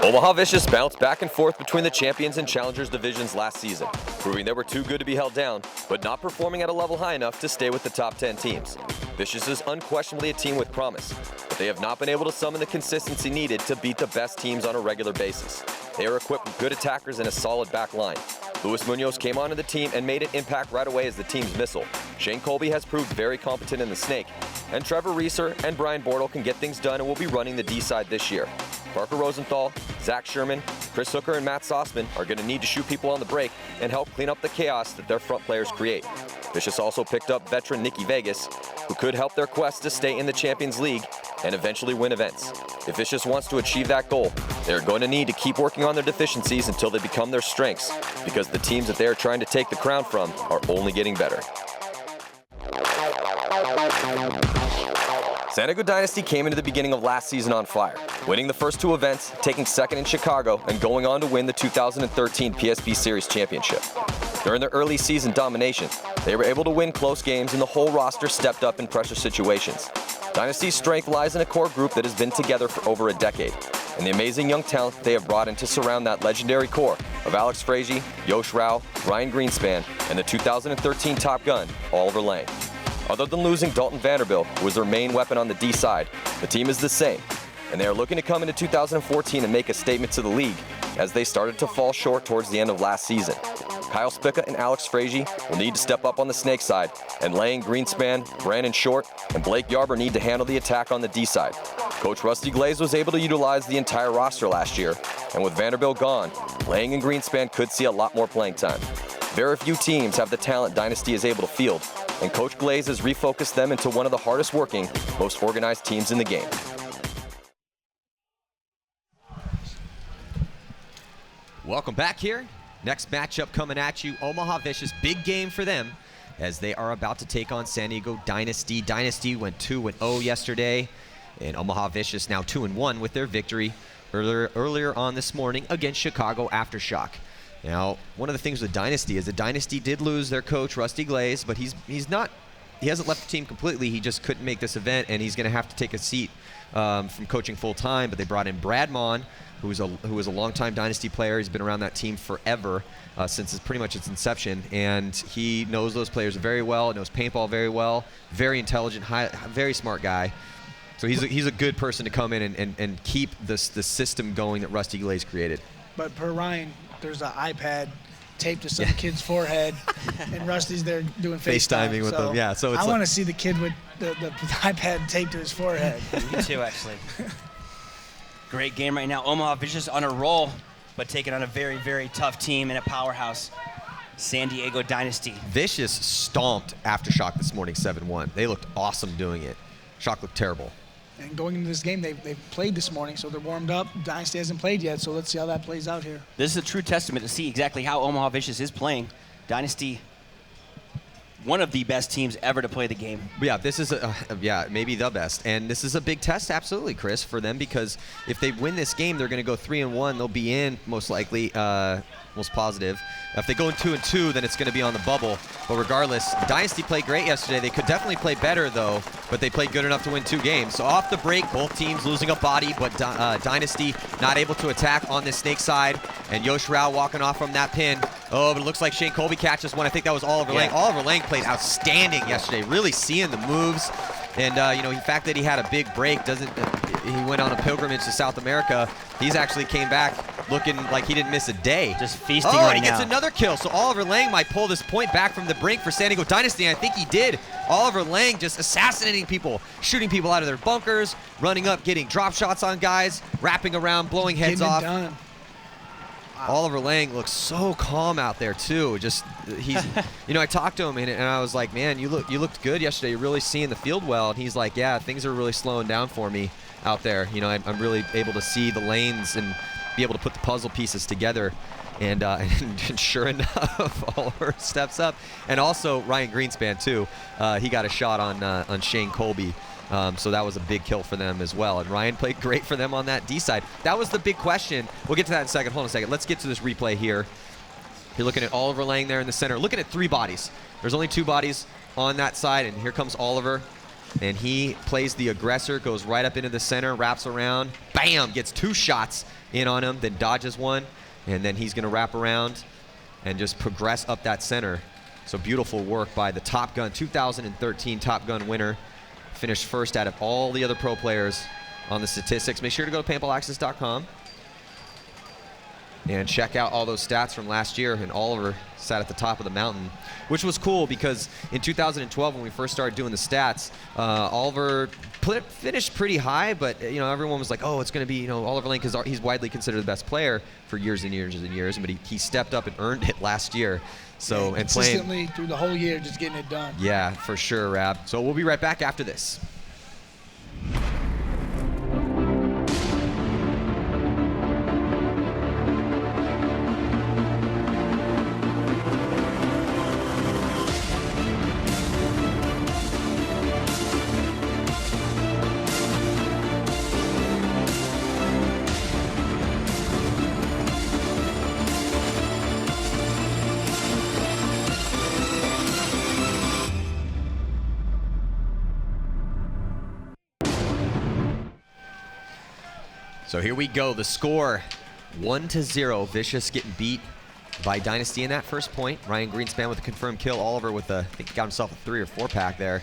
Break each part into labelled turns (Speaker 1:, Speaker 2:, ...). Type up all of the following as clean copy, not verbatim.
Speaker 1: Omaha Vicious bounced back and forth between the champions and challengers divisions last season, proving they were too good to be held down, but not performing at a level high enough to stay with the top 10 teams. Vicious is unquestionably a team with promise, but they have not been able to summon the consistency needed to beat the best teams on a regular basis. They are equipped with good attackers and a solid back line. Luis Munoz came onto the team and made an impact right away as the team's missile. Shane Colby has proved very competent in the snake, and Trevor Reeser and Brian Bortle can get things done and will be running the D side this year. Parker Rosenthal, Zach Sherman, Chris Hooker, and Matt Sossman are going to need to shoot people on the break and help clean up the chaos that their front players create. Vicious also picked up veteran Nicky Vegas, who could help their quest to stay in the Champions League and eventually win events. If Vicious wants to achieve that goal, they're going to need to keep working on their deficiencies until they become their strengths, because the teams that they are trying to take the crown from are only getting better. San Diego Dynasty came into the beginning of last season on fire, winning the first two events, taking second in Chicago, and going on to win the 2013 PSP Series Championship. During their early season domination, they were able to win close games and the whole roster stepped up in pressure situations. Dynasty's strength lies in a core group that has been together for over a decade, and the amazing young talent they have brought in to surround that legendary core of Alex Frazier, Yosh Rao, Ryan Greenspan, and the 2013 Top Gun, Oliver Lang. Other than losing Dalton Vanderbilt, who was their main weapon on the D side, the team is the same, and they are looking to come into 2014 and make a statement to the league, as they started to fall short towards the end of last season. Kyle Spica and Alex Frazier will need to step up on the snake side, and Lang, Greenspan, Brandon Short, and Blake Yarber need to handle the attack on the D side. Coach Rusty Glaze was able to utilize the entire roster last year, and with Vanderbilt gone, Lang and Greenspan could see a lot more playing time. Very few teams have the talent Dynasty is able to field, and Coach Glaze has refocused them into one of the hardest working, most organized teams in the game.
Speaker 2: Welcome back here. Next matchup coming at you, Omaha Vicious. Big game for them as they are about to take on San Diego Dynasty. Dynasty went 2-0 yesterday, and Omaha Vicious now 2-1 with their victory earlier on this morning against Chicago Aftershock. Now, one of the things with Dynasty is that Dynasty did lose their coach, Rusty Glaze, but he hasn't left the team completely. He just couldn't make this event, and he's going to have to take a seat from coaching full-time. But they brought in Brad Mon, who was a longtime Dynasty player. He's been around that team forever, since pretty much its inception, and he knows those players very well, knows paintball very well, very intelligent, very smart guy. So he's a good person to come in and keep the system going that Rusty Glaze created.
Speaker 3: But per Ryan, there's an iPad taped to some kid's forehead, and Rusty's there doing FaceTiming
Speaker 2: with them. Yeah, so it's
Speaker 3: I want to see the kid with the iPad taped to his forehead.
Speaker 4: Me too, actually. Great game right now. Omaha Vicious on a roll, but taking on a very, very tough team and a powerhouse, San Diego Dynasty.
Speaker 2: Vicious stomped Aftershock this morning 7-1. They looked awesome doing it. Shock looked terrible.
Speaker 3: And going into this game, they've played this morning, so they're warmed up. Dynasty hasn't played yet, so let's see how that plays out here.
Speaker 4: This is a true testament to see exactly how Omaha Vicious is playing. Dynasty, one of the best teams ever to play the game.
Speaker 2: Yeah, this is maybe the best, and this is a big test, absolutely, Chris, for them, because if they win this game, they're going to go 3-1. They'll be in most likely, most positive. If they go in 2-2, then it's going to be on the bubble. But regardless, Dynasty played great yesterday. They could definitely play better, though, but they played good enough to win 2 games. So off the break, both teams losing a body, but Dynasty not able to attack on this snake side, and Yosh Rao walking off from that pin. Oh, but it looks like Shane Colby catches one. I think that was Oliver Lang. Oliver Lang played outstanding yesterday, really seeing the moves. And, the fact that he had a big break he went on a pilgrimage to South America. He's actually came back looking like he didn't miss a day.
Speaker 4: Just feasting
Speaker 2: right now. Oh,
Speaker 4: he
Speaker 2: gets another kill. So Oliver Lang might pull this point back from the brink for San Diego Dynasty, and I think he did. Oliver Lang just assassinating people, shooting people out of their bunkers, running up, getting drop shots on guys, wrapping around, blowing heads off.
Speaker 3: Done.
Speaker 2: Oliver Lang looks so calm out there too. Just he's, I talked to him and I was like, man, you looked good yesterday. You're really seeing the field well. And he's like, yeah, things are really slowing down for me out there. I'm really able to see the lanes and be able to put the puzzle pieces together. And sure enough, Oliver steps up. And also Ryan Greenspan too. He got a shot on Shane Colby. So that was a big kill for them as well. And Ryan played great for them on that D side. That was the big question. We'll get to that in a second. Hold on a second. Let's get to this replay here. You're looking at Oliver Lang there in the center. Looking at 3 bodies. There's only 2 bodies on that side, and here comes Oliver. And he plays the aggressor, goes right up into the center, wraps around, bam, gets 2 shots in on him, then dodges one, and then he's gonna wrap around and just progress up that center. So beautiful work by the Top Gun, 2013 Top Gun winner. Finished first out of all the other pro players on the statistics. Make sure to go to paintballaccess.com and check out all those stats from last year. And Oliver sat at the top of the mountain, which was cool because in 2012 when we first started doing the stats, Oliver finished pretty high, but everyone was like, oh, it's going to be Oliver Lane, because he's widely considered the best player for years and years and years. But he stepped up and earned it last year. So and
Speaker 3: consistently through the whole year, just getting it done.
Speaker 2: Yeah, for sure, Rab. So we'll be right back after this. So here we go, the score 1-0. Vicious getting beat by Dynasty in that first point. Ryan Greenspan with a confirmed kill. Oliver with I think he got himself a 3 or 4 pack there.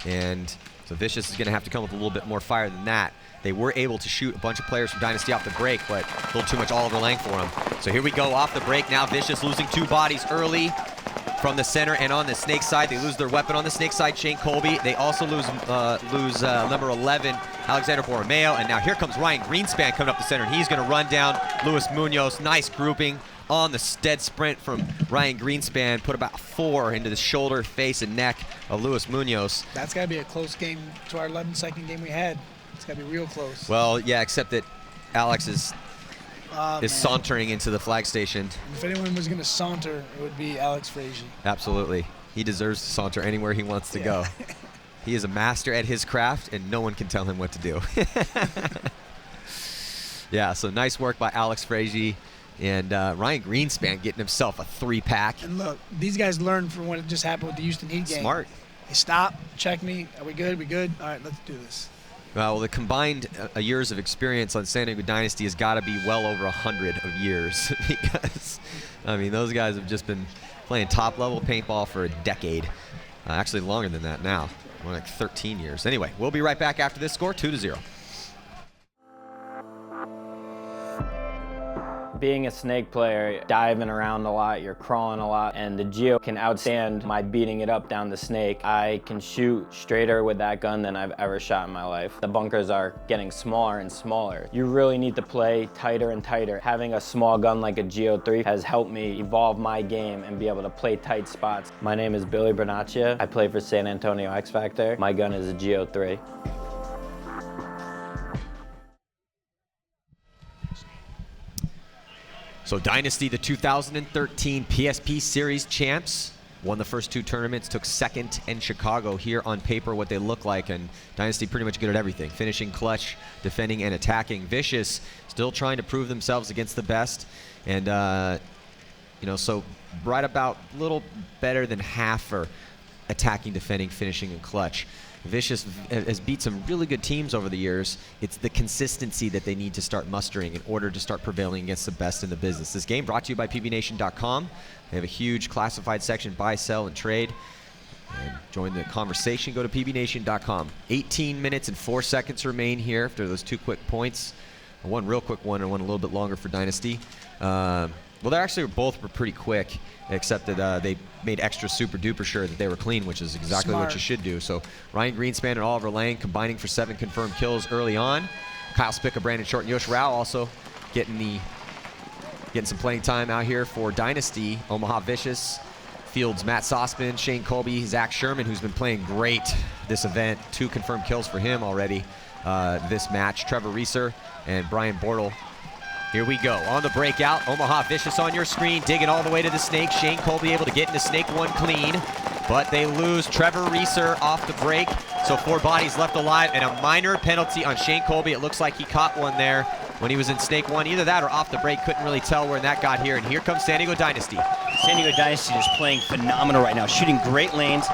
Speaker 2: And so Vicious is gonna have to come with a little bit more fire than that. They were able to shoot a bunch of players from Dynasty off the break, but a little too much Oliver Lang for them. So here we go, off the break now. Vicious losing 2 bodies early from the center and on the Snake side. They lose their weapon on the Snake side, Shane Colby. They also lose number 11, Alexander Borromeo. And now here comes Ryan Greenspan coming up the center, and he's going to run down Luis Munoz. Nice grouping on the dead sprint from Ryan Greenspan. Put about 4 into the shoulder, face, and neck of Luis Munoz.
Speaker 3: That's got to be a close game to our 11-second game we had. It's got to be real close.
Speaker 2: Well, yeah, except that Alex is sauntering into the flag station.
Speaker 3: If anyone was going to saunter, it would be Alex Frazier.
Speaker 2: Absolutely. He deserves to saunter anywhere he wants to go. He is a master at his craft, and no one can tell him what to do. Yeah, so nice work by Alex Frazier. And Ryan Greenspan getting himself a 3-pack.
Speaker 3: And look, these guys learned from what just happened with the Houston Heat game.
Speaker 2: Smart.
Speaker 3: They stop, check me. Are we good? We good? All right, let's do this.
Speaker 2: Well, the combined years of experience on San Diego Dynasty has got to be well over 100 of years because, I mean, those guys have just been playing top-level paintball for a decade. Actually, longer than that now. More like 13 years. Anyway, we'll be right back after this score, 2-0.
Speaker 5: Being a snake player, diving around a lot, you're crawling a lot, and the Geo can outstand my beating it up down the snake. I can shoot straighter with that gun than I've ever shot in my life. The bunkers are getting smaller and smaller. You really need to play tighter and tighter. Having a small gun like a Geo 3 has helped me evolve my game and be able to play tight spots. My name is Billy Bernaccia. I play for San Antonio X Factor. My gun is a Geo 3.
Speaker 2: So Dynasty, the 2013 PSP Series champs, won the first 2 tournaments, took second in Chicago. Here on paper what they look like, and Dynasty pretty much good at everything. Finishing clutch, defending, and attacking. Vicious still trying to prove themselves against the best. And, so right about a little better than half for attacking, defending, finishing, and clutch. Vicious has beat some really good teams over the years. It's the consistency that they need to start mustering in order to start prevailing against the best in the business. This game brought to you by pbnation.com. They have a huge classified section, buy, sell, and trade. And join the conversation, go to pbnation.com. 18 minutes and 4 seconds remain here after those 2 quick points. One real quick one and one a little bit longer for Dynasty. Well, they actually both were pretty quick, except that they made extra super duper sure that they were clean, which is exactly what you should do. So Ryan Greenspan and Oliver Lang combining for 7 confirmed kills early on. Kyle Spica, Brandon Short, and Yosh Rao also getting some playing time out here for Dynasty. Omaha Vicious fields Matt Sossman, Shane Colby, Zach Sherman, who's been playing great this event. 2 confirmed kills for him already this match. Trevor Reeser and Brian Bortle. Here we go, on the breakout, Omaha Vicious on your screen, digging all the way to the snake. Shane Colby able to get into snake 1 clean, but they lose Trevor Reeser off the break, so 4 bodies left alive, and a minor penalty on Shane Colby. It looks like he caught one there when he was in snake 1. Either that or off the break, couldn't really tell where that got here, and here comes San Diego Dynasty.
Speaker 4: San Diego Dynasty is playing phenomenal right now, shooting great lanes,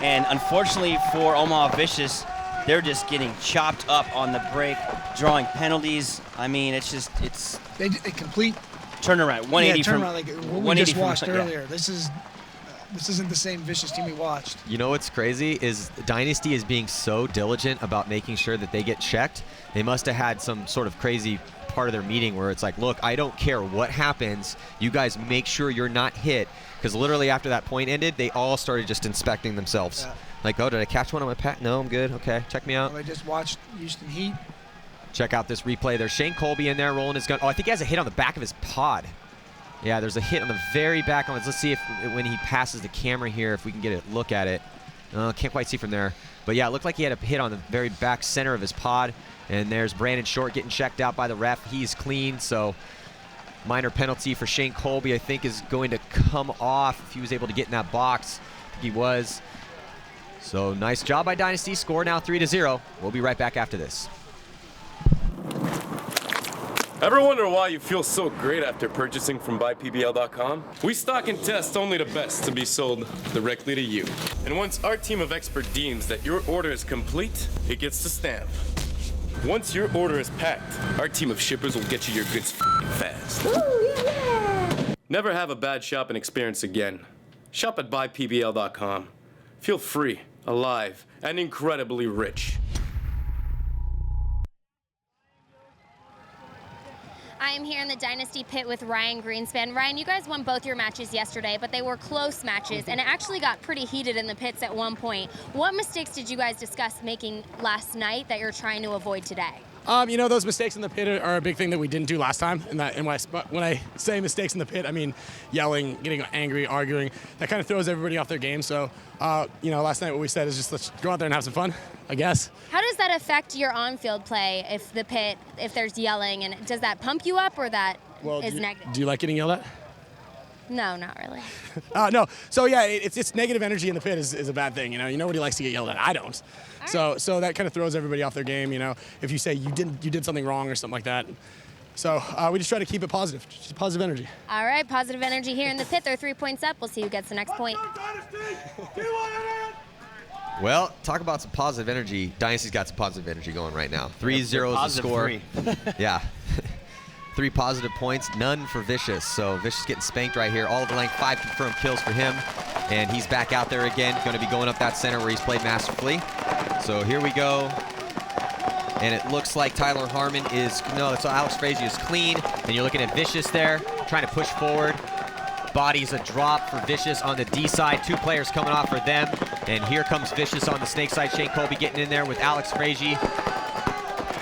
Speaker 4: and unfortunately for Omaha Vicious, they're just getting chopped up on the break. drawing penalties. I mean, it's
Speaker 3: They complete
Speaker 4: turnaround. 180
Speaker 3: turnaround
Speaker 4: from
Speaker 3: like what we
Speaker 4: 180
Speaker 3: just watched
Speaker 4: from,
Speaker 3: earlier. This isn't the same vicious team we watched.
Speaker 2: You know what's crazy is Dynasty is being so diligent about making sure that they get checked. They must have had some sort of crazy part of their meeting where it's like, look, I don't care what happens. You guys make sure you're not hit. Because literally after that point ended, they all started just inspecting themselves.
Speaker 3: Yeah.
Speaker 2: Like, oh, did I catch one on my pack? No, I'm good. Okay, check me out.
Speaker 3: Well, I just watched Houston Heat.
Speaker 2: Check out this replay. There's Shane Colby in there rolling his gun. Oh, I think he has a hit on the back of his pod. Yeah, there's a hit on the very back of it. Let's see if when he passes the camera here, if we can get a look at it. Can't quite see from there. But yeah, it looked like he had a hit on the very back center of his pod. And there's Brandon Short getting checked out by the ref. He's clean, so minor penalty for Shane Colby, I think, is going to come off if he was able to get in that box. I think he was. So nice job by Dynasty. Score now 3-0. We'll be right back after this.
Speaker 6: Ever wonder why you feel so great after purchasing from BuyPBL.com? We stock and test only the best to be sold directly to you. And once our team of experts deems that your order is complete, it gets the stamp. Once your order is packed, our team of shippers will get you your goods fast. Ooh, yeah. Never have a bad shopping experience again. Shop at BuyPBL.com. Feel free, alive, and incredibly rich.
Speaker 7: I am here in the Dynasty pit with Ryan Greenspan. Ryan, you guys won both your matches yesterday, but they were close matches, and it actually got pretty heated in the pits at one point. What mistakes did you guys discuss making last night that you're trying to avoid today?
Speaker 8: You know, those mistakes in the pit are a big thing that we didn't do last time. And when I say mistakes in the pit, I mean yelling, getting angry, arguing. That kind of throws everybody off their game. So, you know, last night what we said is just let's go out there and have some fun, I guess.
Speaker 7: How does that affect your on-field play if there's yelling, and does that pump you up or that is negative?
Speaker 8: Do you like getting yelled at?
Speaker 7: No, not really.
Speaker 8: No. So yeah, it's negative energy in the pit is a bad thing. You know, nobody likes to get yelled at. I don't. So that kind of throws everybody off their game. You know, if you say you did something wrong or something like that. So we just try to keep it positive, just positive energy.
Speaker 7: All right, positive energy here in the pit. They're 3 points up. We'll see who gets the next point.
Speaker 2: Well, talk about some positive energy. Dynasty's got some positive energy going right now. 3-0 is the score. Yeah. 3 positive points, none for Vicious. So Vicious getting spanked right here. All of the length, 5 confirmed kills for him. And he's back out there again, going to be going up that center where he's played masterfully. So here we go. And it looks like Tyler Harmon so Alex Frazier is clean. And you're looking at Vicious there, trying to push forward. Body's a drop for Vicious on the D side. 2 players coming off for them. And here comes Vicious on the snake side. Shane Colby getting in there with Alex Frazier.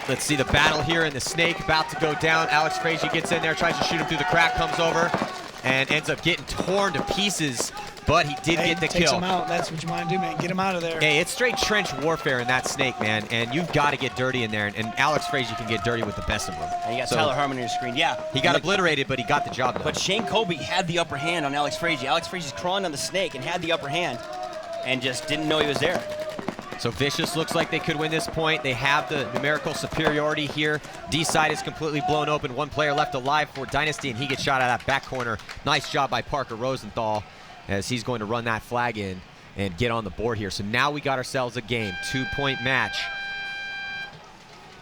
Speaker 2: Let's see the battle here in the snake, about to go down. Alex Frazier gets in there, tries to shoot him through the crack, comes over, and ends up getting torn to pieces, but he did get the
Speaker 3: Takes
Speaker 2: kill.
Speaker 3: him out. That's what you want to do, man. Get him out of there.
Speaker 2: Hey, it's straight trench warfare in that snake, man, and you've got to get dirty in there, and Alex Frazier can get dirty with the best of them.
Speaker 4: And you got Tyler Harmon on your screen. Yeah.
Speaker 2: He got obliterated, but he got the job done.
Speaker 4: But Shane Colby had the upper hand on Alex Frazier. Alex Frazier's crawling on the snake and had the upper hand and just didn't know he was there.
Speaker 2: So Vicious looks like they could win this point. They have the numerical superiority here. D side is completely blown open. 1 player left alive for Dynasty, and he gets shot out of that back corner. Nice job by Parker Rosenthal as he's going to run that flag in and get on the board here. So now we got ourselves a game, 2-point match.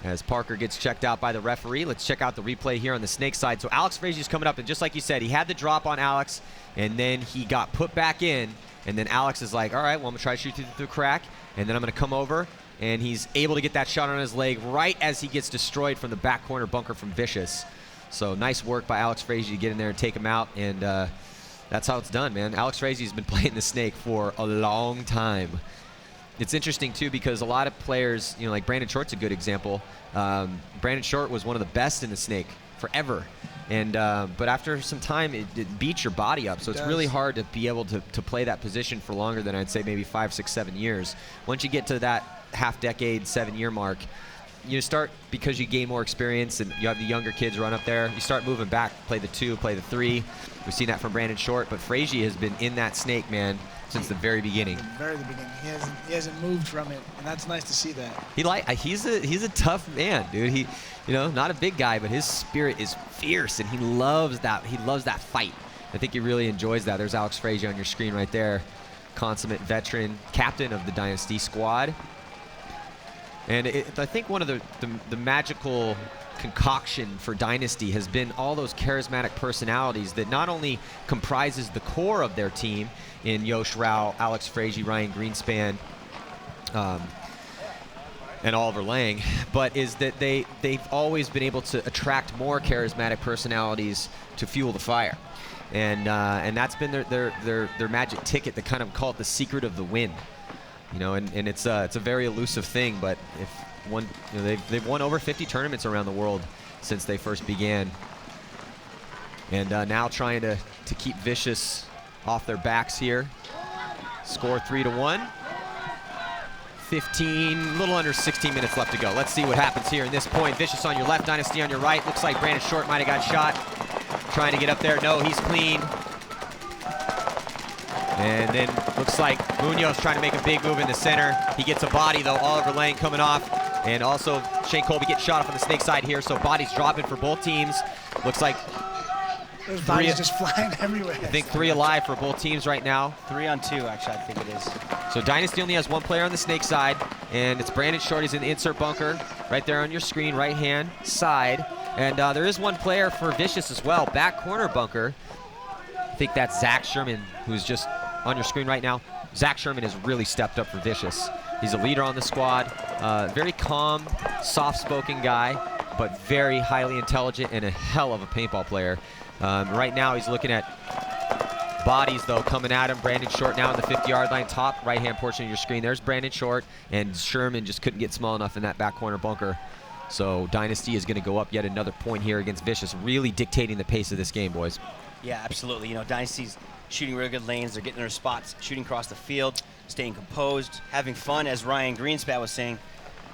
Speaker 2: As Parker gets checked out by the referee. Let's check out the replay here on the snake side. So Alex Frazier's coming up, and just like you said, he had the drop on Alex, and then he got put back in, and then Alex is like, all right, well, I'm going to try to shoot through the crack. And then I'm going to come over, and he's able to get that shot on his leg right as he gets destroyed from the back corner bunker from Vicious. So nice work by Alex Frazier to get in there and take him out, and that's how it's done, man. Alex Frazier's been playing the snake for a long time. It's interesting, too, because a lot of players, you know, like Brandon Short's a good example. Brandon Short was one of the best in the snake forever. And but after some time, it beats your body up. So it's really hard to be able to play that position for longer than I'd say maybe 5, 6, 7 years. Once you get to that half-decade, 7-year mark, you start, because you gain more experience and you have the younger kids run up there, you start moving back, play the 2, play the 3. We've seen that from Brandon Short, but Frazier has been in that snake, man, since the very beginning.
Speaker 3: Very the beginning. He hasn't moved from it, and that's nice to see that.
Speaker 2: He's a tough man, dude. He, you know, not a big guy, but his spirit is fierce, and he loves that. He loves that fight. I think he really enjoys that. There's Alex Frazier on your screen right there, consummate veteran, captain of the Dynasty squad. And I think one of the magical concoction for Dynasty has been all those charismatic personalities that not only comprises the core of their team in Yosh Rao, Alex Frazier, Ryan Greenspan, and Oliver Lang, but is that they've always been able to attract more charismatic personalities to fuel the fire. And that's been their magic ticket. They kind of call it the secret of the win. You know, and it's a very elusive thing, but if one, you know, they've won over 50 tournaments around the world since they first began, and now trying to keep Vicious off their backs here. Score 3-1. 15, little under 16 minutes left to go. Let's see what happens here in this point. Vicious on your left, Dynasty on your right. Looks like Brandon Short might have got shot. Trying to get up there. No, he's clean. And then looks like Munoz trying to make a big move in the center. He gets a body though. Oliver Lang coming off. And also Shane Colby gets shot off on the snake side here. So bodies dropping for both teams. Looks like
Speaker 3: those bodies just flying everywhere.
Speaker 2: I think 3 alive for both teams right now.
Speaker 4: 3 on 2, actually, I think it is.
Speaker 2: So Dynasty only has 1 player on the snake side, and it's Brandon Short. He's in the insert bunker right there on your screen, right hand side. And there is 1 player for Vicious as well, back corner bunker. I think that's Zach Sherman, who's just on your screen right now. Zach Sherman has really stepped up for Vicious. He's a leader on the squad, very calm, soft-spoken guy, but very highly intelligent and a hell of a paintball player. Right now he's looking at bodies though coming at him. Brandon Short now on the 50-yard line, top right-hand portion of your screen. There's Brandon Short, and Sherman just couldn't get small enough in that back corner bunker. So Dynasty is going to go up yet another point here against Vicious, really dictating the pace of this game, boys.
Speaker 4: Yeah, absolutely. You know, Dynasty's shooting really good lanes. They're getting their spots, shooting across the field, staying composed, having fun, as Ryan Greenspan was saying.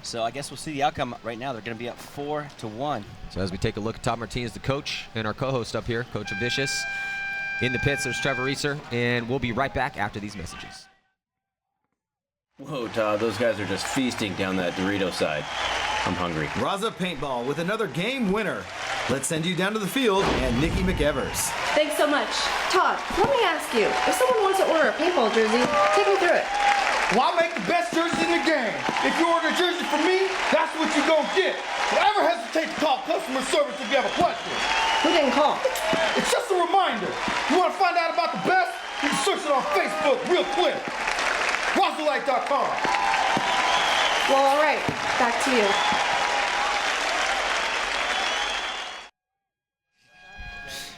Speaker 4: So I guess we'll see the outcome right now. They're going to be up 4-1.
Speaker 2: So as we take a look at Todd Martinez, the coach, and our co-host up here, Coach of Vicious. In the pits, there's Trevor Reeser, and we'll be right back after these messages.
Speaker 9: Whoa, Todd, those guys are just feasting down that Dorito side. I'm hungry.
Speaker 10: Raza Paintball with another game winner. Let's send you down to the field and Nikki McEvers.
Speaker 11: Thanks so much. Todd, let me ask you, if someone wants to order a paintball jersey, take me through it.
Speaker 12: Well, I make the best jerseys in the game. If you order a jersey from me, that's what you're going to get. Don't ever hesitate to call customer service if you have a question.
Speaker 11: Who didn't call?
Speaker 12: It's just a reminder. You want to find out about the best? You can search it on Facebook real quick. RazaLight.com.
Speaker 11: Well, all right. Back to you.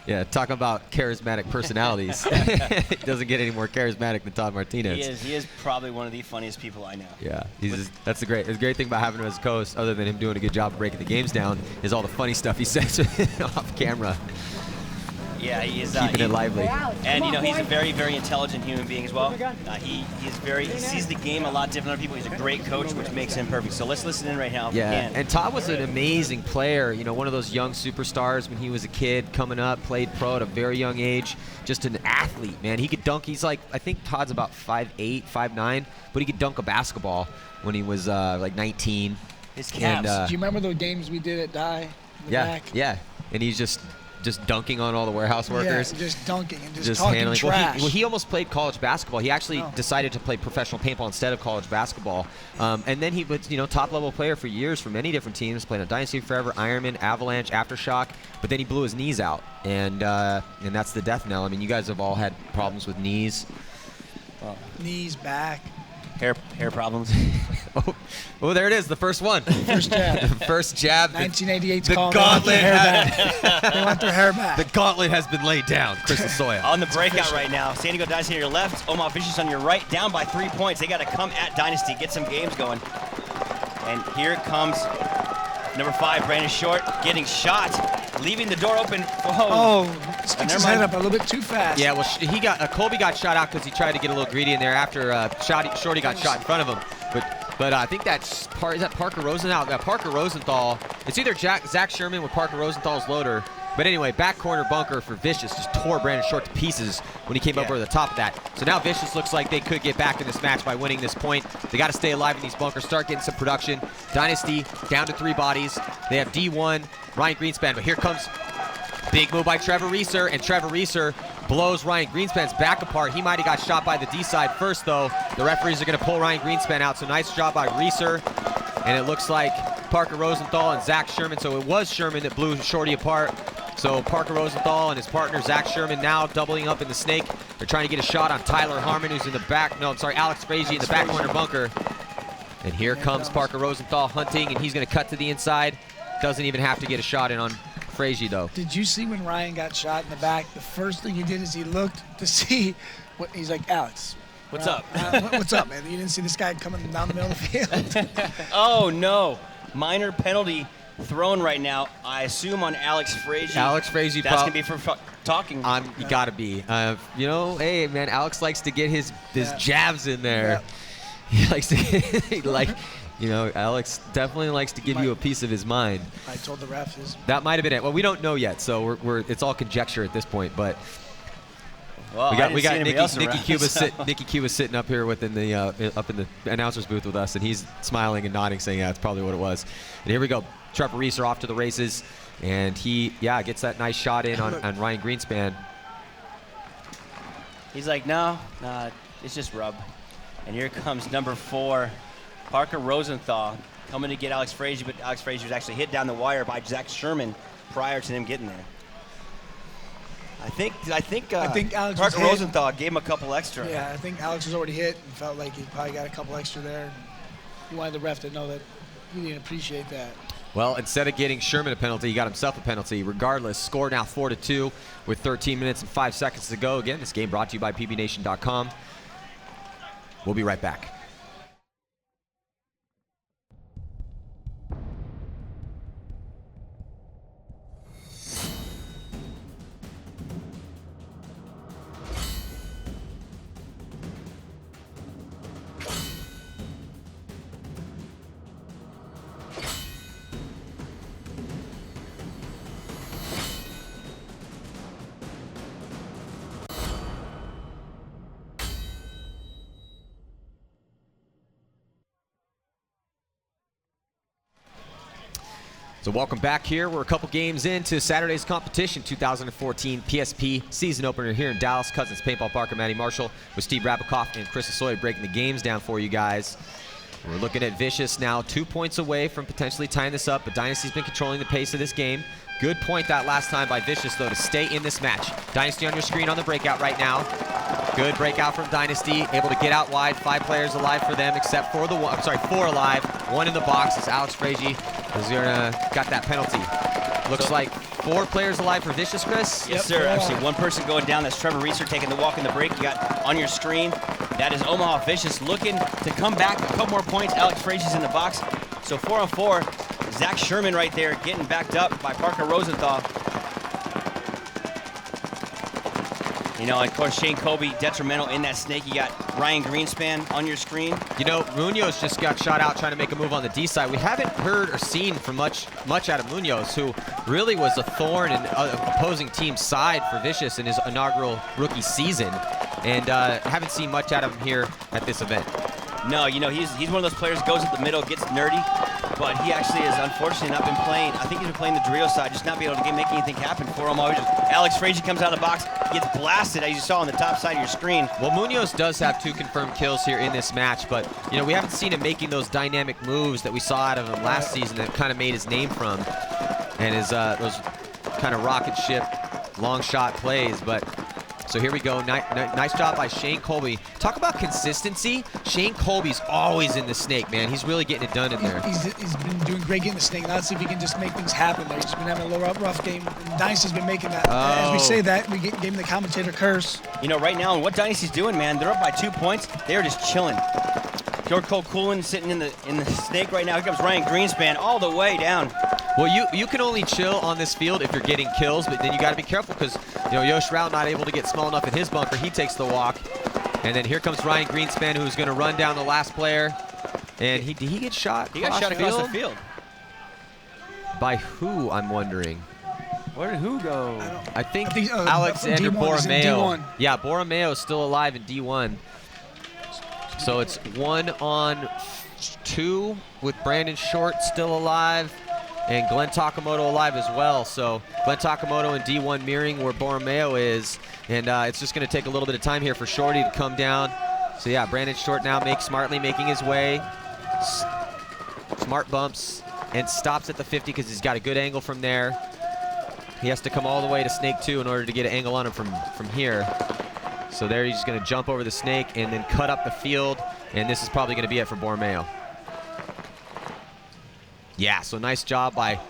Speaker 2: Yeah, talking about charismatic personalities. It doesn't get any more charismatic than Todd Martinez.
Speaker 4: He is probably one of the funniest people I know.
Speaker 2: Yeah, that's the great thing about having him as a coach, other than him doing a good job of breaking the games down, is all the funny stuff he says off camera.
Speaker 4: Yeah, he is
Speaker 2: keeping it lively.
Speaker 4: And you know, he's a very, very intelligent human being as well. He sees the game a lot different than other people. He's a great coach, which makes him perfect. So let's listen in right now.
Speaker 2: Yeah,
Speaker 4: if we can.
Speaker 2: and Todd was an amazing player. You know, one of those young superstars when he was a kid coming up, played pro at a very young age. Just an athlete, man. He could dunk. He's like, I think Todd's about 5'8", 5'9", but he could dunk a basketball when he was like 19.
Speaker 4: His calves.
Speaker 3: Do you remember the games we did at Dye?
Speaker 2: Yeah, and he's just dunking on all the warehouse workers.
Speaker 3: Yeah, just dunking and just talking
Speaker 2: handling
Speaker 3: trash.
Speaker 2: Well, he almost played college basketball. He actually decided to play professional paintball instead of college basketball. And then he was, top-level player for years for many different teams, played on Dynasty forever, Ironman, Avalanche, Aftershock, but then he blew his knees out, and that's the death knell. I mean, you guys have all had problems with knees.
Speaker 3: Knees, back.
Speaker 4: Hair problems.
Speaker 2: Oh, there it is, the first one.
Speaker 3: First jab.
Speaker 2: The first jab.
Speaker 3: 1988's
Speaker 2: the
Speaker 3: called
Speaker 2: gauntlet.
Speaker 3: They want their hair back.
Speaker 2: The gauntlet has been laid down. Crystal Soya.
Speaker 4: On the breakout right now. San Diego Dynasty on your left. Omaha Vicious on your right. Down by 3 points. They got to come at Dynasty, get some games going. And here comes number 5, Brandon Short, getting shot, leaving the door open.
Speaker 3: Oh, sticks his head up a little bit too fast.
Speaker 2: Yeah, well, Colby got shot out because he tried to get a little greedy in there after Shorty got shot in front of him. But I think is that Parker Rosenthal? Parker Rosenthal. It's either Zach Sherman with Parker Rosenthal's loader. But anyway, back corner bunker for Vicious just tore Brandon Short to pieces when he came over the top of that. So now Vicious looks like they could get back in this match by winning this point. They got to stay alive in these bunkers, start getting some production. Dynasty down to 3 bodies. They have D1, Ryan Greenspan, but here comes big move by Trevor Reeser, and Trevor Reeser blows Ryan Greenspan's back apart. He might have got shot by the D side first, though. The referees are going to pull Ryan Greenspan out, so nice job by Reeser. and it looks like Parker Rosenthal and Zach Sherman. So it was Sherman that blew Shorty apart. So Parker Rosenthal and his partner Zach Sherman now doubling up in the snake. They're trying to get a shot on Tyler Harmon, who's in the back. No, I'm sorry, Alex Frazee in the back corner bunker. And here comes Parker Rosenthal hunting, and he's going to cut to the inside. Doesn't even have to get a shot in on Frazee, though.
Speaker 3: Did you see when Ryan got shot in the back? The first thing he did is he looked to see what he's like, Alex.
Speaker 4: What's up?
Speaker 3: What's up, man? You didn't see this guy coming down the middle of the field?
Speaker 4: Oh, no. Minor penalty thrown right now, I assume on Alex Frazee.
Speaker 2: Alex Frazee.
Speaker 4: That's going to be for talking.
Speaker 2: You got to be. You know, hey, man, Alex likes to get his jabs in there. Yeah. He likes to, you know, Alex definitely likes to give you a piece of his mind.
Speaker 3: I told the ref.
Speaker 2: That might have been it. Well, we don't know yet, so it's all conjecture at this point, but.
Speaker 4: Well,
Speaker 2: we got Nicky Cuba sitting up here within the up in the announcer's booth with us, and he's smiling and nodding, saying, "Yeah, that's probably what it was." And here we go. Trevor Reeser off to the races, and he gets that nice shot in on Ryan Greenspan.
Speaker 4: He's like, no, it's just rub. And here comes number 4, Parker Rosenthal, coming to get Alex Frazee, but Alex Frazee was actually hit down the wire by Zach Sherman prior to him getting there. I think
Speaker 3: Alex
Speaker 4: Parker Rosenthal gave him a couple extra.
Speaker 3: Yeah, I think Alex was already hit and felt like he probably got a couple extra there. He wanted the ref to know that he didn't appreciate that.
Speaker 2: Well, instead of getting Sherman a penalty, he got himself a penalty. Regardless, score now 4-2 with 13 minutes and 5 seconds to go. Again, this game brought to you by pbnation.com. We'll be right back. So welcome back here. We're a couple games into Saturday's competition, 2014 PSP season opener here in Dallas. Cousins Paintball Park and Matty Marshall with Steve Rabakoff and Chris Asoy breaking the games down for you guys. We're looking at Vicious now 2 points away from potentially tying this up, but Dynasty's been controlling the pace of this game. Good point that last time by Vicious, though, to stay in this match. Dynasty on your screen on the breakout right now. Good breakout from Dynasty, able to get out wide. 5 players alive for them, except for 4 alive. 1 in the box is Alex Frazee, who's got that penalty. Looks like 4 players alive for Vicious, Chris?
Speaker 4: Yes, sir. Actually, 1 person going down. That's Trevor Reeser taking the walk in the break. You got on your screen. That is Omaha Vicious looking to come back. A couple more points. Alex Frazee's in the box. So 4-on-4. Zach Sherman right there getting backed up by Parker Rosenthal. You know, of course, Shane Colby detrimental in that snake. You got Ryan Greenspan on your screen.
Speaker 2: You know, Munoz just got shot out trying to make a move on the D side. We haven't heard or seen from much out of Munoz, who really was a thorn in opposing team's side for Vicious in his inaugural rookie season. And haven't seen much out of him here at this event.
Speaker 4: No, you know, he's one of those players who goes up the middle, gets nerdy, but he actually has unfortunately not been playing. I think he's been playing the Dorito side, just not be able to make anything happen for him. Alex Frazee comes out of the box, gets blasted, as you saw on the top side of your screen.
Speaker 2: Well, Munoz does have 2 confirmed kills here in this match, but, you know, we haven't seen him making those dynamic moves that we saw out of him last season that kind of made his name from, and his those kind of rocket ship long shot plays. But so here we go. Nice job by Shane Colby. Talk about consistency. Shane Colby's always in the snake, man. He's really getting it done in there.
Speaker 3: He's been doing great getting the snake. Now let's see if he can just make things happen there. He's just been having a little rough game. And Dynasty's been making that. As we say that, we gave him the commentator curse.
Speaker 4: You know, right now, and what Dynasty's doing, man, they're up by 2 points. They're just chilling. George Cole Coolin sitting in the snake right now. Here comes Ryan Greenspan all the way down.
Speaker 2: Well, you can only chill on this field if you're getting kills, but then you got to be careful because, you know, Yosh Rao not able to get small enough in his bunker. He takes the walk. And then here comes Ryan Greenspan, who's going to run down the last player. And did he get shot?
Speaker 4: He got shot across the field.
Speaker 2: By who, I'm wondering?
Speaker 4: Where did who go?
Speaker 2: I think Alexander Borromeo. Yeah, Borromeo's still alive in D1. So it's 1-on-2 with Brandon Short still alive and Glenn Takamoto alive as well. So Glenn Takamoto in D1 mirroring where Borromeo is. And it's just going to take a little bit of time here for Shorty to come down. So yeah, Brandon Short now smartly making his way. Smart bumps and stops at the 50 because he's got a good angle from there. He has to come all the way to snake 2 in order to get an angle on him from here. So there he's going to jump over the snake and then cut up the field. And this is probably going to be it for Borromeo. Yeah, so nice job by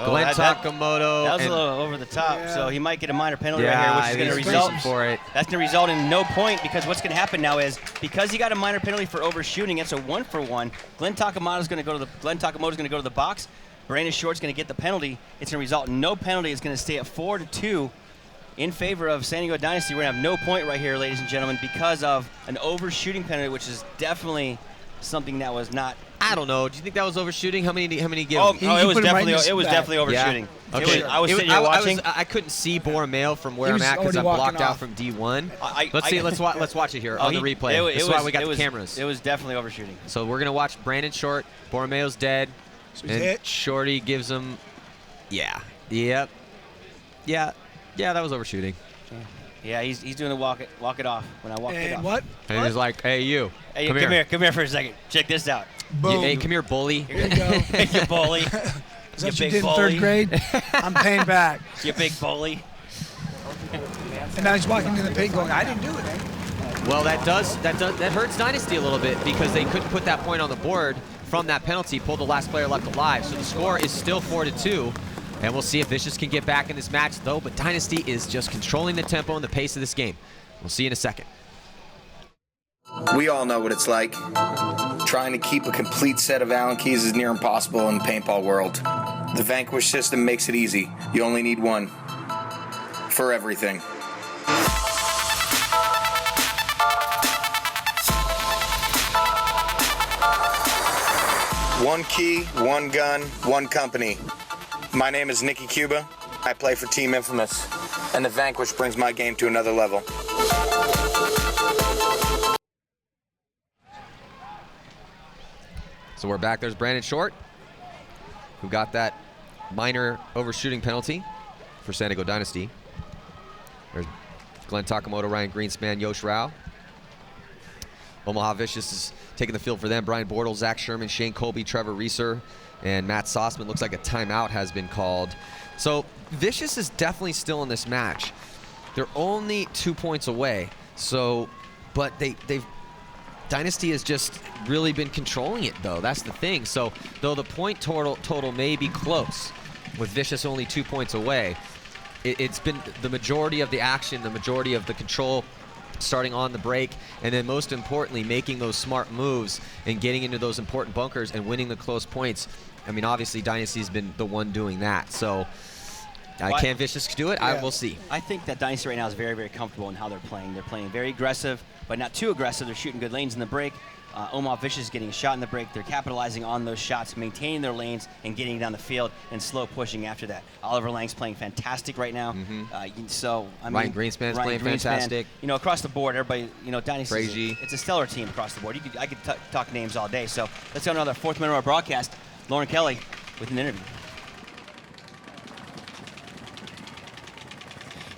Speaker 2: Glenn Takamoto.
Speaker 4: That was a little over the top, so he might get a minor penalty right here, which is going to That's going to result in no point, because what's going to happen now is, because he got a minor penalty for overshooting, it's a 1-for-1. Glenn Takamoto's going to go to the box. Brandon Short's going to get the penalty. It's going to result in no penalty. It's going to stay at 4-2 in favor of San Diego Dynasty. We're going to have no point right here, ladies and gentlemen, because of an overshooting penalty, which is definitely something that was not.
Speaker 2: I don't know. Do you think that was overshooting? How many give?
Speaker 4: Oh, it was definitely overshooting.
Speaker 2: Yeah. Okay.
Speaker 4: I was sitting here watching.
Speaker 2: I couldn't see Borromeo from where I'm at because I'm blocked out from D1. Let's see. Let's watch it here on the replay. This is why we got the cameras.
Speaker 4: It was definitely overshooting.
Speaker 2: So we're gonna watch Brandon Short. Borromeo's dead. And Shorty gives him. Yeah. That was overshooting.
Speaker 4: Yeah, he's doing the walk it off when I walk it off.
Speaker 3: What?
Speaker 2: And he's like, hey, you.
Speaker 4: Hey, come here for a second. Check this out.
Speaker 2: Hey, come here, bully.
Speaker 3: Here you go.
Speaker 4: You bully.
Speaker 3: Is that what you did in 3rd grade? I'm paying back.
Speaker 4: You big bully.
Speaker 3: And now he's walking in the pit going, I didn't do it.
Speaker 2: Well, that hurts Dynasty a little bit because they couldn't put that point on the board from that penalty, pulled the last player left alive. So the score is still 4-2. And we'll see if Vicious can get back in this match, though. But Dynasty is just controlling the tempo and the pace of this game. We'll see you in a second.
Speaker 13: We all know what it's like. Trying to keep a complete set of Allen keys is near impossible in the paintball world. The Vanquish system makes it easy. You only need one for everything. One key, one gun, one company. My name is Nicky Cuba. I play for Team Infamous, and the Vanquish brings my game to another level.
Speaker 2: So we're back. There's Brandon Short, who got that minor overshooting penalty for San Diego Dynasty. There's Glenn Takamoto, Ryan Greenspan, Yosh Rao. Omaha Vicious is taking the field for them. Brian Bortles, Zach Sherman, Shane Colby, Trevor Reeser, and Matt Sossman. Looks like a timeout has been called. So Vicious is definitely still in this match. They're only 2 points away. So, but they've Dynasty has just really been controlling it, though. That's the thing. So, though the point total may be close, with Vicious only 2 points away, it's been the majority of the action, the majority of the control starting on the break, and then most importantly, making those smart moves and getting into those important bunkers and winning the close points. I mean, obviously, Dynasty's been the one doing that. So, can Vicious do it?
Speaker 3: Yeah.
Speaker 2: We'll see.
Speaker 4: I think that Dynasty right now is very, very comfortable in how they're playing. They're playing very aggressive, but not too aggressive. They're shooting good lanes in the break. Omaha Vicious getting a shot in the break. They're capitalizing on those shots, maintaining their lanes, and getting down the field and slow pushing after that. Oliver Lang's playing fantastic right now.
Speaker 2: Ryan Greenspan's playing fantastic.
Speaker 4: You know, across the board, everybody, you know, Dynasty,
Speaker 2: Frazier.
Speaker 4: it's a stellar team across the board. I could talk names all day. So let's go to another fourth minute of our broadcast. Lauren Kelly with an interview.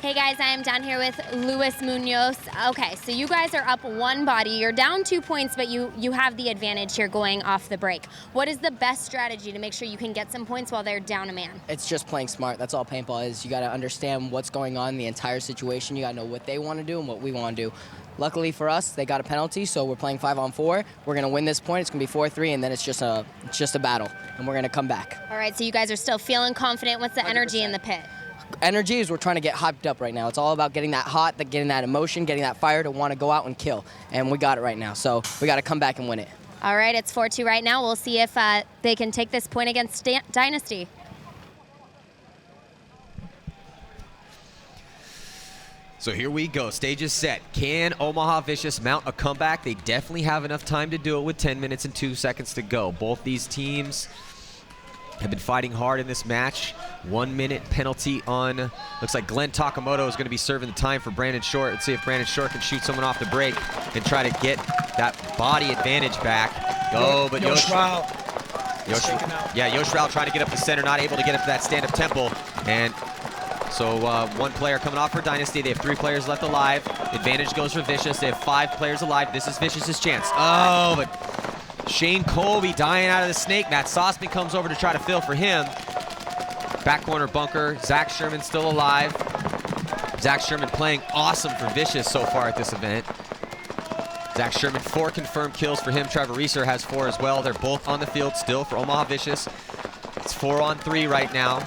Speaker 7: Hey guys, I am down here with Luis Munoz. Okay, so you guys are up one body. You're down 2 points, but you have the advantage here going off the break. What is the best strategy to make sure you can get some points while they're down a man?
Speaker 14: It's just playing smart. That's all paintball is. You got to understand what's going on in the entire situation. You got to know what they want to do and what we want to do. Luckily for us, they got a penalty, so we're playing 5-on-4. We're going to win this point. It's going to be 4-3, and then it's just a battle, and we're going to come back.
Speaker 7: All right, so you guys are still feeling confident. What's the energy
Speaker 14: 100%.
Speaker 7: in the pit?
Speaker 14: Energy is we're trying to get hyped up right now. It's all about getting that hot, getting that emotion, getting that fire to want to go out and kill. And we got it right now. So we got to come back and win it.
Speaker 7: All right, it's 4-2 right now. We'll see if they can take this point against Dynasty.
Speaker 2: So here we go. Stage is set. Can Omaha Vicious mount a comeback? They definitely have enough time to do it with 10 minutes and 2 seconds to go. Both these teams have been fighting hard in this match. 1 minute penalty on, looks like Glenn Takamoto is going to be serving the time for Brandon Short. Let's see if Brandon Short can shoot someone off the break and try to get that body advantage back. But Yosh Rao trying to get up the center, not able to get up to that stand-up temple. And so one player coming off for Dynasty. They have 3 players left alive. Advantage goes for Vicious. They have 5 players alive. This is Vicious's chance. Oh, but Shane Colby dying out of the snake. Matt Sossman comes over to try to fill for him. Back corner bunker. Zach Sherman still alive. Zach Sherman playing awesome for Vicious so far at this event. Zach Sherman, 4 confirmed kills for him. Trevor Reeser has 4 as well. They're both on the field still for Omaha Vicious. It's 4-on-3 right now.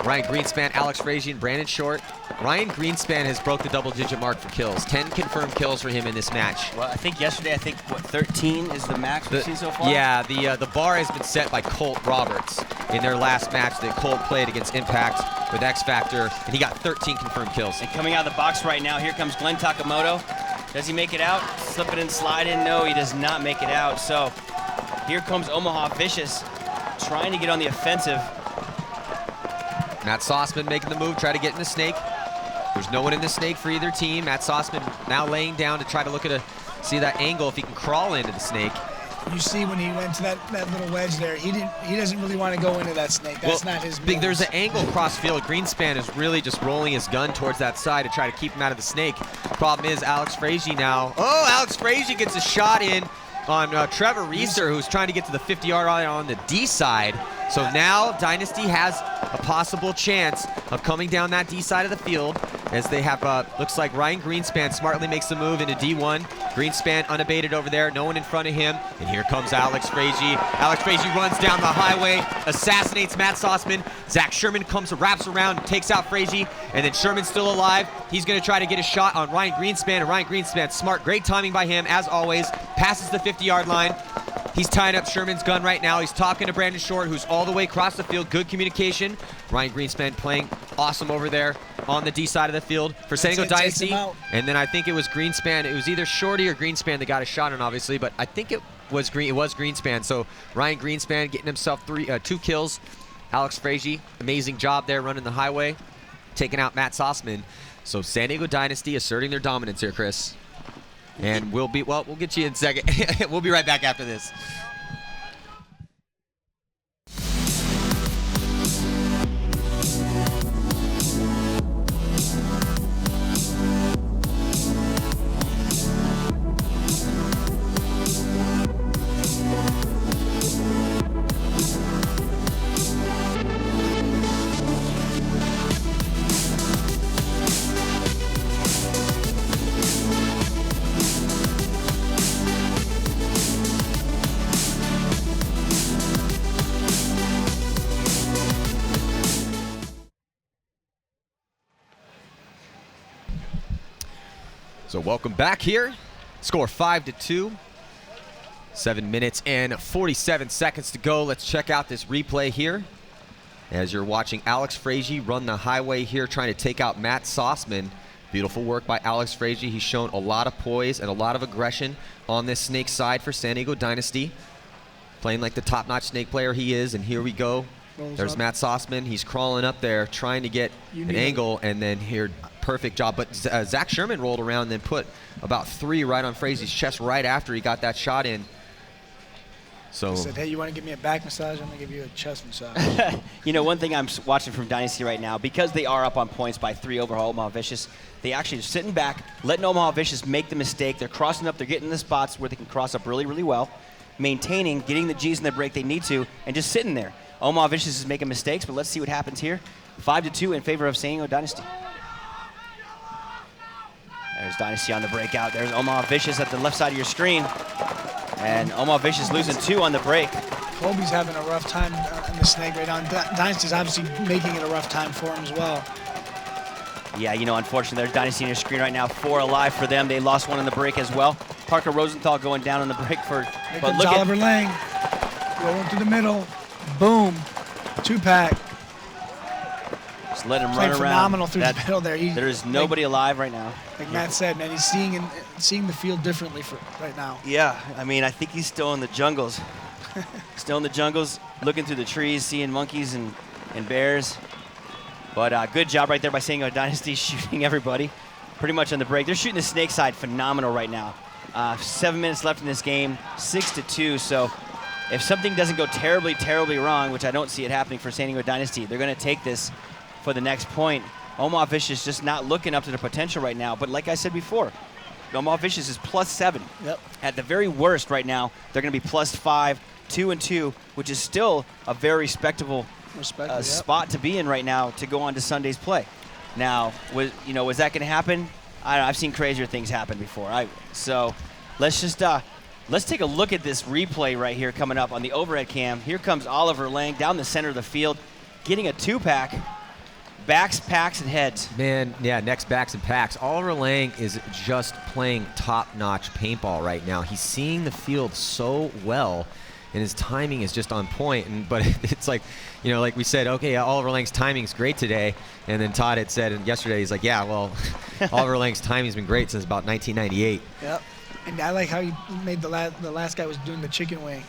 Speaker 2: Ryan Greenspan, Alex Frazier, and Brandon Short. Ryan Greenspan has broke the double-digit mark for kills. 10 confirmed kills for him in this match.
Speaker 4: Well, I think yesterday, what, 13 is the max we've seen so far?
Speaker 2: Yeah, the bar has been set by Colt Roberts in their last match that Colt played against Impact with X Factor, and he got 13 confirmed kills.
Speaker 4: And coming out of the box right now, here comes Glenn Takamoto. Does he make it out? Slipping and sliding? No, he does not make it out. So here comes Omaha Vicious trying to get on the offensive.
Speaker 2: Matt Sossman making the move, try to get in the snake. There's no one in the snake for either team. Matt Sossman now laying down to try to look at see that angle if he can crawl into the snake.
Speaker 3: You see when he went to that little wedge there, he doesn't really want to go into that snake. That's not his move.
Speaker 2: There's an angle cross field. Greenspan is really just rolling his gun towards that side to try to keep him out of the snake. Problem is Alex Frazier now. Oh, Alex Frazier gets a shot in on Trevor Reeser, who's trying to get to the 50-yard line on the D side. So now Dynasty has a possible chance of coming down that D side of the field as they have, looks like Ryan Greenspan smartly makes the move into D1. Greenspan unabated over there, no one in front of him. And here comes Alex Frazier. Alex Frazier runs down the highway, assassinates Matt Sossman. Zach Sherman wraps around, takes out Frazier, and then Sherman's still alive. He's gonna try to get a shot on Ryan Greenspan, and Ryan Greenspan, smart, great timing by him, as always, passes the 50-yard line. He's tying up Sherman's gun right now. He's talking to Brandon Short, who's all the way across the field. Good communication. Ryan Greenspan playing awesome over there on the D side of the field for San Diego Dynasty. And then I think it was Greenspan. It was either Shorty or Greenspan that got a shot on, obviously, but I think it was Greenspan. So Ryan Greenspan getting himself 2 kills. Alex Frazier, amazing job there running the highway, taking out Matt Sossman. So San Diego Dynasty asserting their dominance here, Chris. And we'll get you in a second. We'll be right back after this. So welcome back here. Score 5-2. 7 minutes and 47 seconds to go. Let's check out this replay here. As you're watching Alex Frazier run the highway here, trying to take out Matt Sossman. Beautiful work by Alex Frazier. He's shown a lot of poise and a lot of aggression on this snake side for San Diego Dynasty. Playing like the top-notch snake player he is, and here we go. There's Matt Sossman. He's crawling up there, trying to get an angle, and then here, perfect job. But Zach Sherman rolled around and then put about 3 right on Frazier's chest right after he got that shot in. So
Speaker 3: he said, hey, you want to give me a back massage? I'm going to give you a chest massage.
Speaker 4: You know, one thing I'm watching from Dynasty right now, because they are up on points by 3 over Omaha Vicious, they actually are sitting back, letting Omaha Vicious make the mistake. They're crossing up. They're getting the spots where they can cross up really, really well, maintaining, getting the G's in the break they need to, and just sitting there. Omaha Vicious is making mistakes, but let's see what happens here. 5-2 in favor of San Diego Dynasty. There's Dynasty on the breakout. There's Omaha Vicious at the left side of your screen. And Omaha Vicious losing 2 on the break.
Speaker 3: Colby's having a rough time in the snake right now. Dynasty's obviously making it a rough time for him as well.
Speaker 4: Yeah, you know, unfortunately, there's Dynasty on your screen right now. 4 alive for them. They lost 1 in the break as well. Parker Rosenthal going down on the break for.
Speaker 3: Here comes Oliver Lang. Rolling through the middle. Boom. 2-pack.
Speaker 4: Just let him run around.
Speaker 3: Phenomenal through the middle there.
Speaker 4: There is nobody alive right now.
Speaker 3: Like Matt said, man, he's seeing the field differently right now.
Speaker 4: Yeah, I mean, I think he's still in the jungles. Still in the jungles, looking through the trees, seeing monkeys and bears. But good job right there by San Diego Dynasty, shooting everybody pretty much on the break. They're shooting the snake side phenomenal right now. 7 minutes left in this game, 6-2. So if something doesn't go terribly, terribly wrong, which I don't see it happening for San Diego Dynasty, they're going to take this for the next point. Omaha Vicious just not looking up to their potential right now. But like I said before, Omaha Vicious is +7.
Speaker 3: Yep.
Speaker 4: At the very worst right now, they're going to be +5, 2-2, which is still a very respectable spot to be in right now to go on to Sunday's play. Now, was that going to happen? I don't know, I've seen crazier things happen before. So let's just let's take a look at this replay right here coming up on the overhead cam. Here comes Oliver Lang down the center of the field, getting a 2-pack. Backs, packs, and heads.
Speaker 2: Man, yeah, next backs and packs. Oliver Lang is just playing top-notch paintball right now. He's seeing the field so well, and his timing is just on point. But it's like, like we said, okay, Oliver Lang's timing is great today. And then Todd had said yesterday, he's like, yeah, well, Oliver Lang's timing's been great since about 1998.
Speaker 3: Yep. And I like how you made the last guy was doing the chicken wing.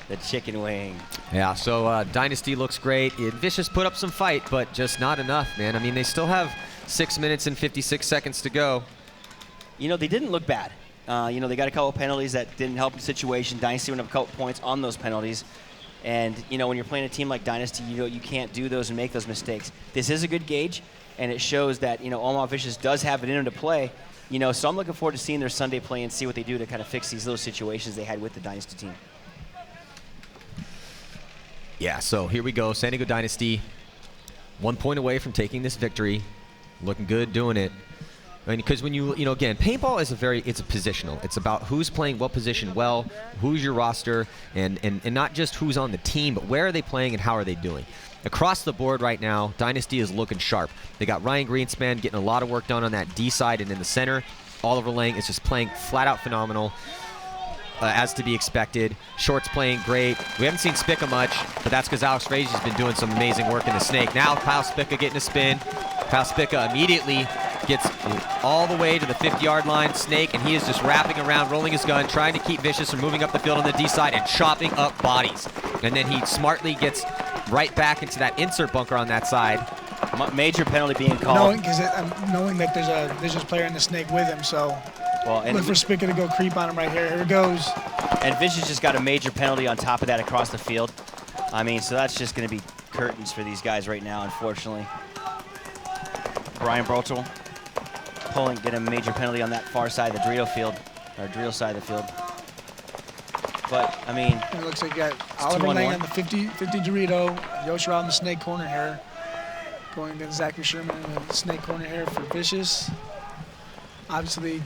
Speaker 4: The chicken wing.
Speaker 2: Yeah, so Dynasty looks great. Vicious put up some fight, but just not enough, man. I mean, they still have 6 minutes and 56 seconds to go.
Speaker 4: They didn't look bad. They got a couple penalties that didn't help the situation. Dynasty went up a couple points on those penalties. And, when you're playing a team like Dynasty, you can't do those and make those mistakes. This is a good gauge, and it shows that, Omaha Vicious does have it in them to play. So I'm looking forward to seeing their Sunday play and see what they do to kind of fix these little situations they had with the Dynasty team.
Speaker 2: Yeah, so here we go. San Diego Dynasty, 1 point away from taking this victory. Looking good doing it. I mean, because when again, paintball is it's a positional. It's about who's playing what position well, who's your roster, and not just who's on the team, but where are they playing and how are they doing. Across the board right now, Dynasty is looking sharp. They got Ryan Greenspan getting a lot of work done on that D side and in the center. Oliver Lang is just playing flat out phenomenal. As to be expected. Short's playing great. We haven't seen Spica much, but that's because Alex Frazier has been doing some amazing work in the snake. Now Kyle Spica getting a spin. Kyle Spica immediately gets all the way to the 50-yard line, snake, and he is just wrapping around, rolling his gun, trying to keep Vicious from moving up the field on the D side and chopping up bodies. And then he smartly gets right back into that insert bunker on that side.
Speaker 4: Major penalty being called.
Speaker 3: Knowing that there's a Vicious player in the snake with him, so look for Spica to go creep on him right here. Here it goes.
Speaker 4: And Vicious just got a major penalty on top of that across the field. I mean, so that's just going to be curtains for these guys right now, unfortunately. Brian Brochel getting a major penalty on that far side of the Dorito field, or Dorito side of the field. But, I mean,
Speaker 3: it looks like you got Oliver Lang on the 50 Dorito, Yoshua in the snake corner here. Going to Zachary Sherman in the snake corner here for Vicious. Obviously,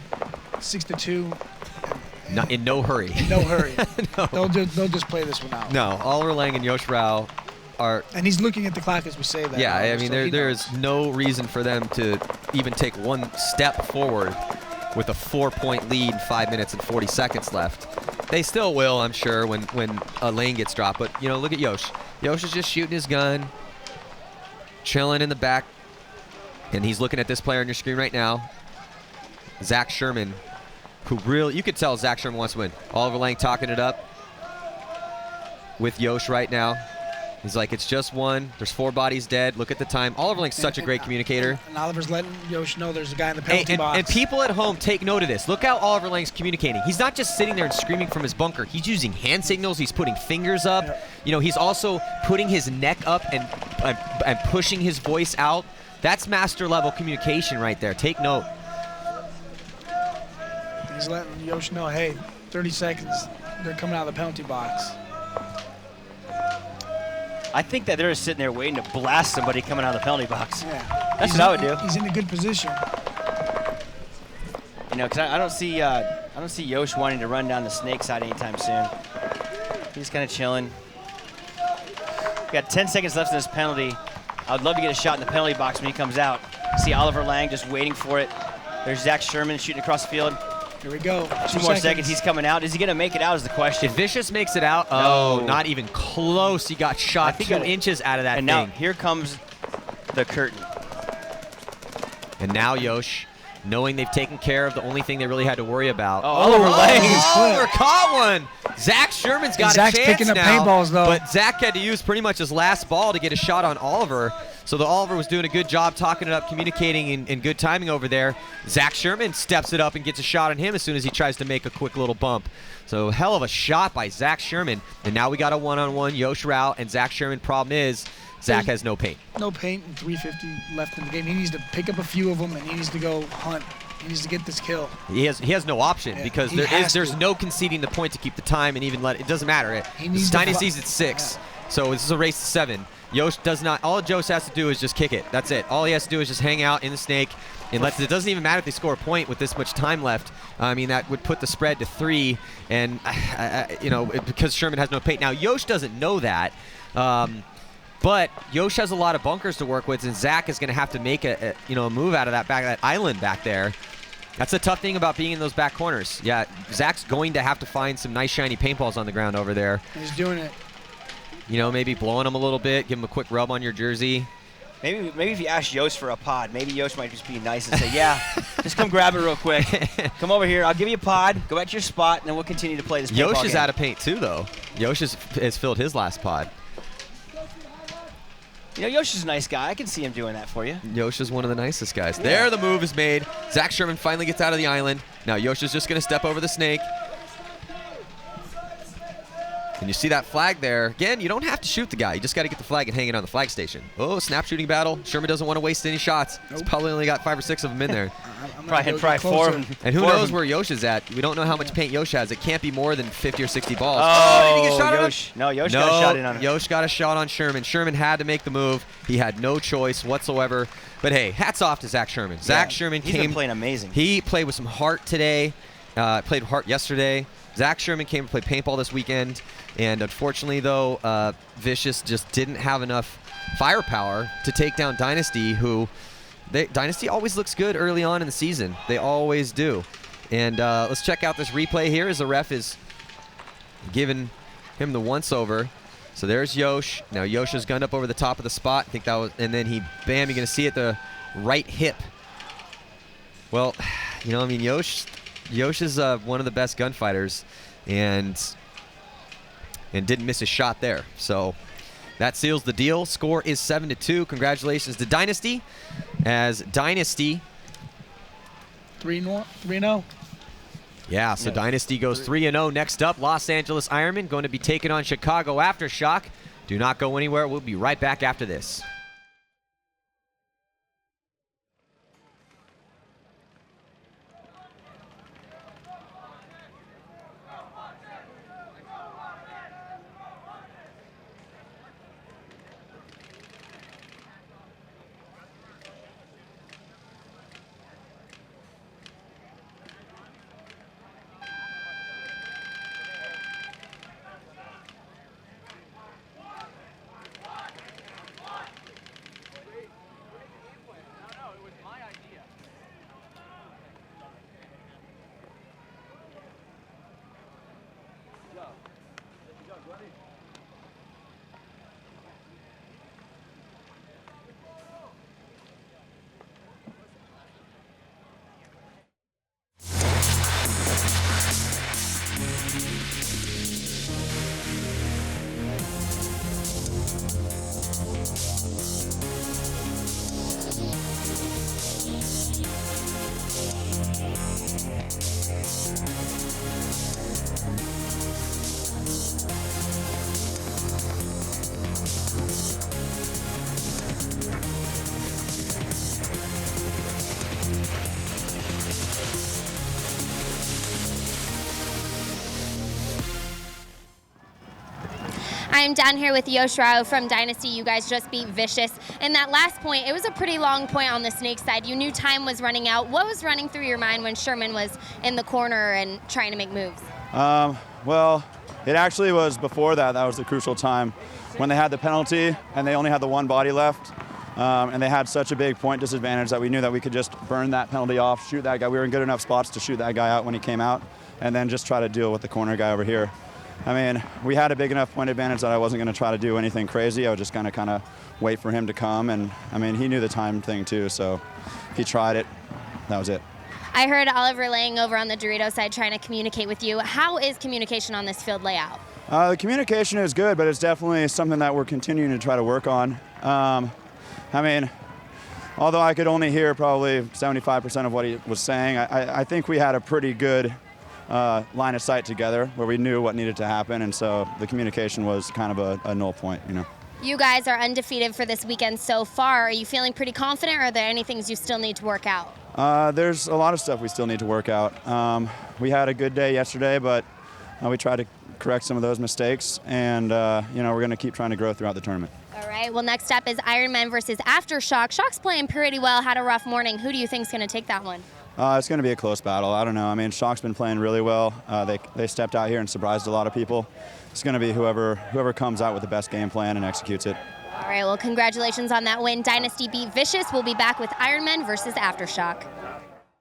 Speaker 3: 6-2.
Speaker 2: Not in no hurry.
Speaker 3: No hurry.
Speaker 2: No.
Speaker 3: They'll just play this one out.
Speaker 2: No, Oliver Lang and Yosh Rao are.
Speaker 3: And he's looking at the clock as we say that.
Speaker 2: Yeah, I mean, there's no reason for them to even take one step forward with a 4-point lead, 5 minutes and 40 seconds left. They still will, I'm sure, when a lane gets dropped. But, look at Yosh. Yosh is just shooting his gun, chilling in the back, and he's looking at this player on your screen right now, Zach Sherman, who really, you could tell Zach Sherman wants to win. Oliver Lang talking it up with Yosh right now. He's like, it's just one. There's 4 bodies dead. Look at the time. Oliver Lang's such a great communicator.
Speaker 3: And Oliver's letting Yosh know there's a guy in the penalty box.
Speaker 2: And people at home, take note of this. Look how Oliver Lang's communicating. He's not just sitting there and screaming from his bunker. He's using hand signals. He's putting fingers up. He's also putting his neck up and pushing his voice out. That's master level communication right there. Take note.
Speaker 3: He's letting Yosh know, hey, 30 seconds. They're coming out of the penalty box.
Speaker 4: I think that they're sitting there waiting to blast somebody coming out of the penalty box.
Speaker 3: Yeah.
Speaker 4: That's what I would do.
Speaker 3: He's in a good position.
Speaker 4: Because I don't see Yosh wanting to run down the snake side anytime soon. He's kind of chilling. We got 10 seconds left in this penalty. I would love to get a shot in the penalty box when he comes out. See Oliver Lang just waiting for it. There's Zach Sherman shooting across the field.
Speaker 3: Here we go.
Speaker 4: 2 more seconds. He's coming out. Is he going to make it out is the question.
Speaker 2: If Vicious makes it out,
Speaker 4: no.
Speaker 2: Not even close. He got shot 2 inches out of that
Speaker 4: and
Speaker 2: thing.
Speaker 4: And now here comes the curtain.
Speaker 2: And now Yosh, knowing they've taken care of the only thing they really had to worry about.
Speaker 4: Oliver Lang.
Speaker 2: Oliver caught one. Zach Sherman's got a chance
Speaker 3: picking up
Speaker 2: now,
Speaker 3: paintballs, though.
Speaker 2: But Zach had to use pretty much his last ball to get a shot on Oliver. So the Oliver was doing a good job talking it up, communicating, and good timing over there. Zach Sherman steps it up and gets a shot on him as soon as he tries to make a quick little bump. So hell of a shot by Zach Sherman. And now we got a one-on-one Yosh Rao and Zach Sherman. Problem is, Zach has no paint.
Speaker 3: No paint and 3:50 left in the game. He needs to pick up a few of them, and he needs to go hunt He needs to get this kill.
Speaker 2: He has no option because there's no conceding the point to keep the time and even it doesn't matter. Dynasty's at 6, so this is a race to 7. Yosh does not. All Yosh has to do is just kick it. That's it. All he has to do is just hang out in the snake. And it doesn't even matter if they score a point with this much time left. I mean, that would put the spread to 3, and because Sherman has no paint. Now Yosh doesn't know that, but Yosh has a lot of bunkers to work with, and Zach is going to have to make a move out of that island back there. That's a tough thing about being in those back corners. Yeah, Zach's going to have to find some nice shiny paintballs on the ground over there.
Speaker 3: He's doing it.
Speaker 2: Maybe blowing them a little bit, give him a quick rub on your jersey.
Speaker 4: Maybe if you ask Yosh for a pod, maybe Yosh might just be nice and say, yeah, just come grab it real quick. Come over here. I'll give you a pod. Go back to your spot, and then we'll continue to play this paintball
Speaker 2: Yosh is
Speaker 4: game.
Speaker 2: out of paint, too, though. Yosh has filled his last pod.
Speaker 4: Yosh is a nice guy. I can see him doing that for you.
Speaker 2: Yosh is one of the nicest guys. Yeah. There, the move is made. Zach Sherman finally gets out of the island. Now Yosh is just going to step over the snake. And you see that flag there. Again, you don't have to shoot the guy. You just got to get the flag and hang it on the flag station. Oh, snap shooting battle. Sherman doesn't want to waste any shots. Nope. He's probably only got 5 or 6 of them in there.
Speaker 4: Probably 4 of them.
Speaker 2: And who knows where Yosh is at? We don't know how much paint Yosh has. It can't be more than 50 or 60 balls.
Speaker 4: Oh, did he get shot on him? No, Yosh got a shot in on him.
Speaker 2: Yosh got a shot on Sherman. Sherman had to make the move. He had no choice whatsoever. But hey, hats off to Zach Sherman. Zach Sherman
Speaker 4: he's been playing amazing.
Speaker 2: He played with some heart today. Played heart yesterday. Zach Sherman came to play paintball this weekend, and unfortunately, though, Vicious just didn't have enough firepower to take down Dynasty, Dynasty always looks good early on in the season. They always do. And let's check out this replay here as the ref is giving him the once-over. So there's Yosh. Now Yosh is gunned up over the top of the spot. I think that was, and then bam, you're going to see it, the right hip. Well, Yosh is one of the best gunfighters, and didn't miss a shot there. So that seals the deal. Score is 7-2. Congratulations to Dynasty, as Dynasty
Speaker 3: 3-0.
Speaker 2: Yeah, so Dynasty goes 3-0. Next up, Los Angeles Ironmen going to be taking on Chicago Aftershock. Do not go anywhere. We'll be right back after this.
Speaker 7: I'm down here with Yosh Rao from Dynasty. You guys just beat Vicious. And that last point, it was a pretty long point on the snake side. You knew time was running out. What was running through your mind when Sherman was in the corner and trying to make moves?
Speaker 15: Well, it actually was before that. That was the crucial time when they had the penalty and they only had the one body left. And they had such a big point disadvantage that we knew that we could just burn that penalty off, shoot that guy. We were in good enough spots to shoot that guy out when he came out, and then just try to deal with the corner guy over here. I mean, we had a big enough point advantage that I wasn't going to try to do anything crazy. I was just going to kind of wait for him to come. And, I mean, he knew the time thing, too, so he tried it. That was it.
Speaker 7: I heard Oliver laying over on the Dorito side trying to communicate with you. How is communication on this field layout?
Speaker 15: The communication is good, but it's definitely something that we're continuing to try to work on. I mean, although I could only hear probably 75% of what he was saying, I think we had a pretty good line of sight together where we knew what needed to happen, and so the communication was kind of a null point, you know.
Speaker 7: You guys are undefeated for this weekend so far. Are you feeling pretty confident, or are there any things you still need to work out?
Speaker 15: There's a lot of stuff we still need to work out. We had a good day yesterday, but we tried to correct some of those mistakes, and you know, we're going to keep trying to grow throughout the tournament.
Speaker 7: All right, well, next up is Ironman versus Aftershock. Shock's playing pretty well, had a rough morning. Who do you think is going to take that one?
Speaker 15: It's going to be a close battle. I don't know. I mean, Shock's been playing really well. They stepped out here and surprised a lot of people. It's going to be whoever comes out with the best game plan and executes it.
Speaker 7: All right, well, congratulations on that win. Dynasty beat Vicious. We'll be back with Ironman versus Aftershock.